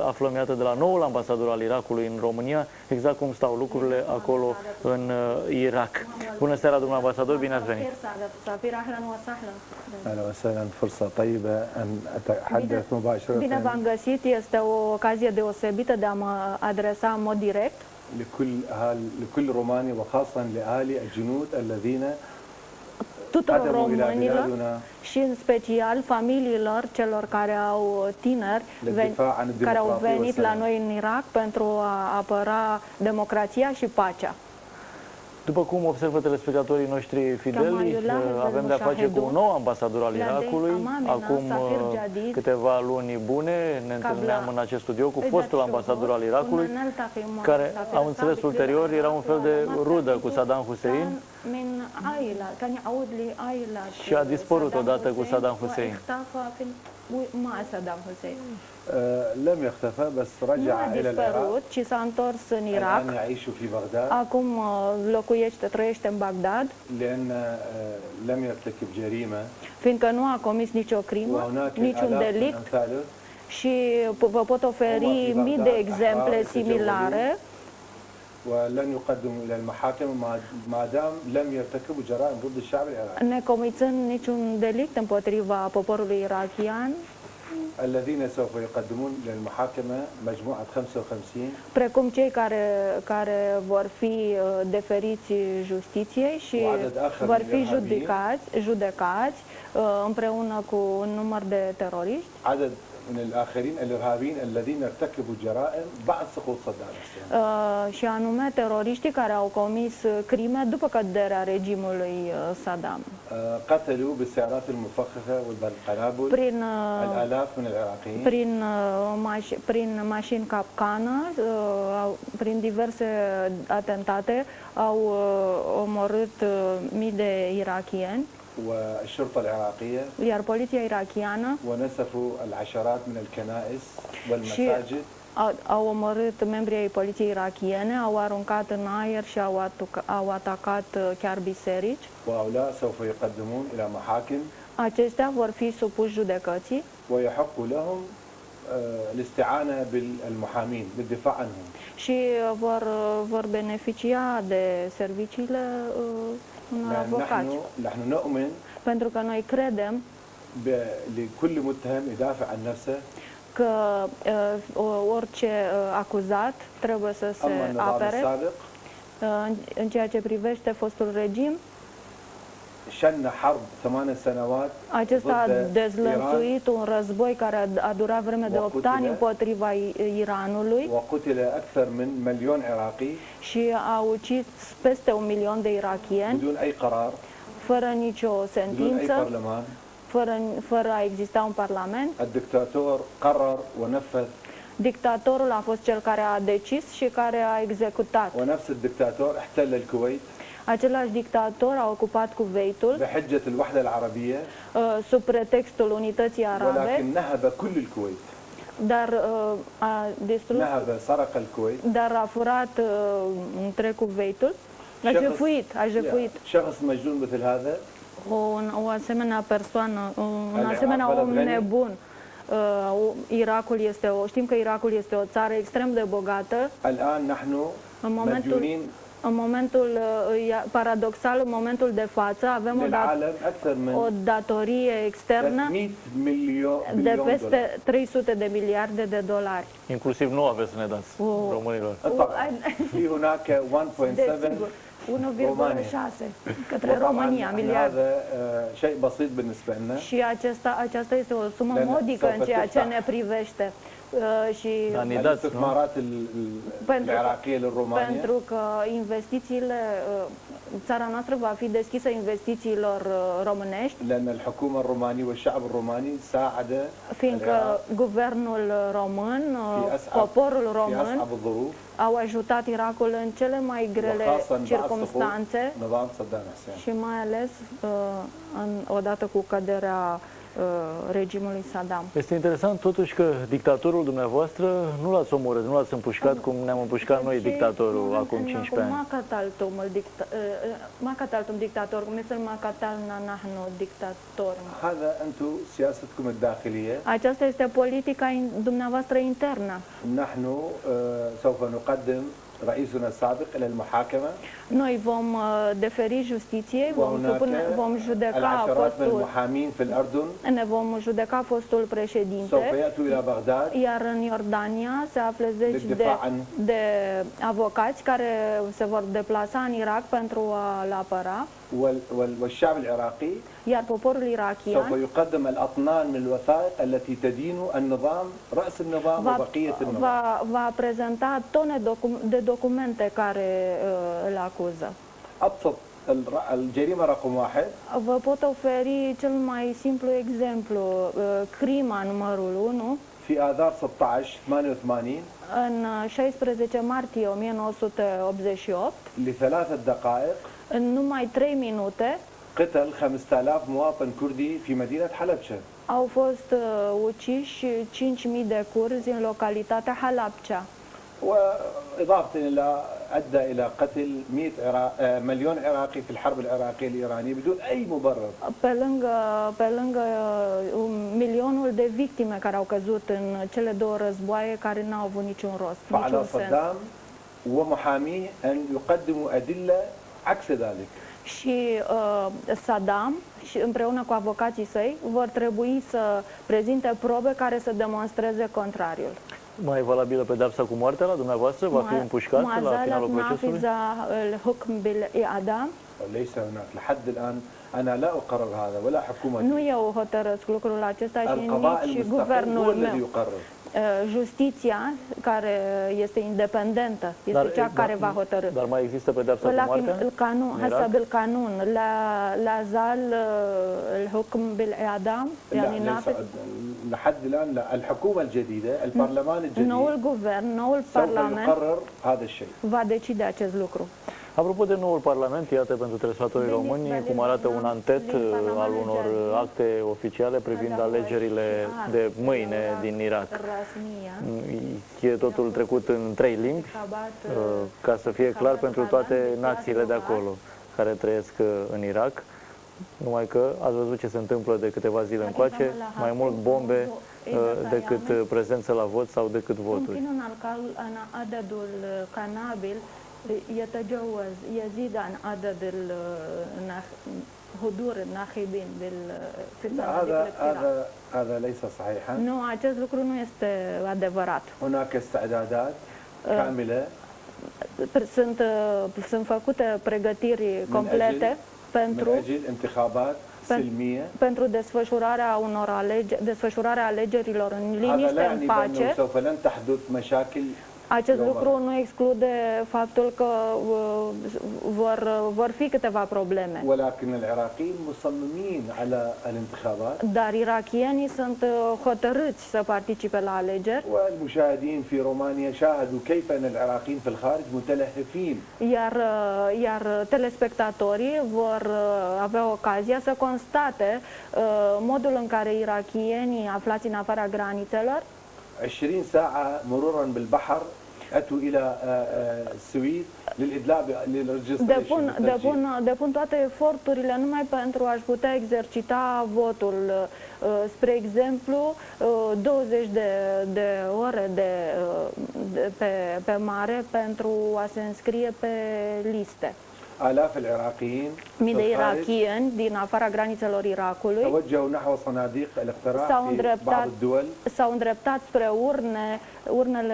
Aflăm, iată, de la noul ambasador al Irakului în România, exact cum stau lucrurile acolo în Irak. Bună seara, domnule ambasador, bine ați venit! Bine v-am găsit, este o ocazie deosebită de a mă adresa în mod direct لكل رومانيا وخاصة لأهالي الجنود الذين tuturor românilor și în special familiilor celor care au tineri care au venit la noi în Irak pentru a apăra democrația și pacea. După cum observă telespectatorii noștri fideli, avem de-a face cu un nou ambasador al Irakului. Acum câteva luni bune ne întâlneam în acest studio cu fostul ambasador al Irakului, care, am înțeles ulterior, era un fel de rudă cu Saddam Hussein și a dispărut odată cu Saddam Hussein. لم يختفى بس رجع إلى العراق ci s-a întors în Irak. Acum trăiește în Bagdad. لأن لم يرتكب جريمة. Fiindcă nu a comis nicio crimă, niciun delict. Și vă pot oferi mii de exemple similare. ولن يقدم إلى المحاكم ما دام لم يرتكبوا جرائم ضد الشعب العراقي. Necomițând niciun delict împotriva poporului irakian. الذين سوف يقدمون إلى المحاكمة مجموعة 55. Precum cei care vor fi deferiți justiției și vor fi judecați împreună cu un număr de teroriști. من الآخرين الإرهابيين الذين ارتكبوا جرائم بعد سقوط صدام حسين. Și anume teroriștii care au comis crime după căderea regimului Saddam. قتلوا بالسيارات المفخخة والقنابل الآلاف من العراقيين. Prin mașini capcană, prin diverse atentate au omorât mii de irakieni. والشرطة العراقية. Iar poliția irakiană ونسفوا العشرات من الكنائس والمساجد. Au omorât membrii ai poliției irakiene, au aruncat în aer și au atacat chiar biserici. وهؤلاء سوف يقدمون إلى محاكم. Aceștia vor fi supuși judecății. ويحق لهم الاستعانة بالمحامين للدفاع عنهم. Și vor beneficia de serviciile unor avocați. نحن نؤمن. Pentru că noi credem لكل متهم يدافع عن نفسه. Că orice acuzat trebuie să se apere. În ceea ce privește fostul regim, acesta a dezlănțuit un război care a durat vreme de 8 ani împotriva Iranului și a ucis peste 1 milion de irakieni fără nicio sentință, fără a exista un parlament. Dictatorul a fost cel care a decis și care a executat. Același dictator a ocupat Kuwaitul sub pretextul unității arabe, dar a distrus, dar a furat întreg Kuwaitul, a jefuit. O asemenea persoană, un asemenea om nebun. Știm că Irakul este o țară extrem de bogată. În momentul paradoxal, în momentul de față, avem o datorie externă de peste 300 de miliarde de dolari. Inclusiv nu aveți să ne dați românilor. 1,6 către România, miliarde. Și aceasta este o sumă modică în ceea ce ne privește. Pentru că investițiile, țara noastră va fi deschisă investițiilor românești, fiindcă guvernul român, poporul român au ajutat Irakul în cele mai grele circumstanțe și mai ales odată cu căderea regimului Saddam. Este interesant totuși că dictatorul dumneavoastră nu l-ați omorât, nu l-ați împușcat cum ne-am împușcat noi dictatorul acum 15 ani. ما قتلتم ديكتاتوركم مثل ما قتلنا نحن ديكتاتورنا. هذا أنتم سياستكم الداخلية. Aceasta este politica dumneavoastră internă. نحن سوف نقدم رئيسنا السابق إلى المحاكمة. Noi vom deferi justiției, vom judeca العشرات من المحامين في الأردن. Ne vom judeca fostul președinte. سوف يأتوا إلى بغداد. Iar în Iordania se află zeci de avocați care se vor deplasa în Irak pentru a-l apăra. والشعب العراقي Iar poporul irakian سوف يقدم الأطنان من الوثائق التي تدين النظام رأس النظام وبقية النظام. va prezenta tone de documente care îl acuză. أبسط الجريمة رقم واحد. Vă pot oferi cel mai simplu exemplu, crima numărul 1. في آذار 16 88 În 16 martie 1988, ل3 دقائق în numai 3 minute, قتل 5000 مواطن كردي في مدينة حلبشة. au fost uciși 5.000 de curzi în localitatea Halabja. وإضافة إلى أدى إلى قتل 100 مليون عراقي في الحرب العراقية الإيرانية بدون أي مبرر. Pe lângă milionul de victime care au căzut în cele două războaie care n-au avut niciun rost, niciun sens. صدام ومحاميه أن يقدموا أدلة عكس ذلك. Și Saddam și împreună cu avocații săi vor trebui să prezinte probe care să demonstreze contrariul. Mai e valabilă pedeapsa cu moartea la dumneavoastră? Va fi împușcat la finalul procesului? ليس هناك لحد الآن أنا لا أقرر هذا ولا حكومتي. Nu eu hotărăsc lucrul acesta și القضاء nici المستقل guvernul هو الذي meu. يقرر. Justiția, care este independentă, este cea care va hotărâ. Dar mai există pedeapsa cu moartea? حسب القانون لا زال الحكم بالإعدام يعني نافذ. لحد الآن لا. الحكومة الجديدة البرلمان الجديد noul guvern, noul parlament سوف يقرر هذا الشيء. va decide acest lucru. Apropo de noul Parlament, iată pentru telespectatorii români cum arată un antet al unor acte oficiale privind alegerile de mâine din Irak. E totul trecut în 3 limbi, ca să fie clar pentru toate națiile de acolo care trăiesc în Irak. Numai că ați văzut ce se întâmplă de câteva zile încoace, mai mult bombe decât prezență la vot sau decât voturi. يتجاوز يزيد عن عدد الحضور الناخبين في الصناديق الاقتراع. هذا ليس صحيحا. Nu, acest lucru nu este adevărat. هناك استعدادات كاملة. Sunt făcute pregătiri complete pentru desfășurarea alegerilor în liniște, în pace. Acest lucru nu exclude faptul că vor fi câteva probleme. Dar irakienii sunt hotărâți să participe la alegeri. Iar telespectatorii vor avea ocazia să constate modul în care irakienii aflați în afara granițelor 20 ساعة مرورا بالبحر أتوا إلى السويد للإدلاء depun toate eforturile numai pentru a-și putea exercita votul. Spre exemplu, 20 de ore pe mare pentru a se înscrie pe liste. آلاف العراقيين mii de irakieni din afara granițelor Irakului توجهوا نحو صناديق الاقتراع في بعض الدول s-au îndreptat spre urnele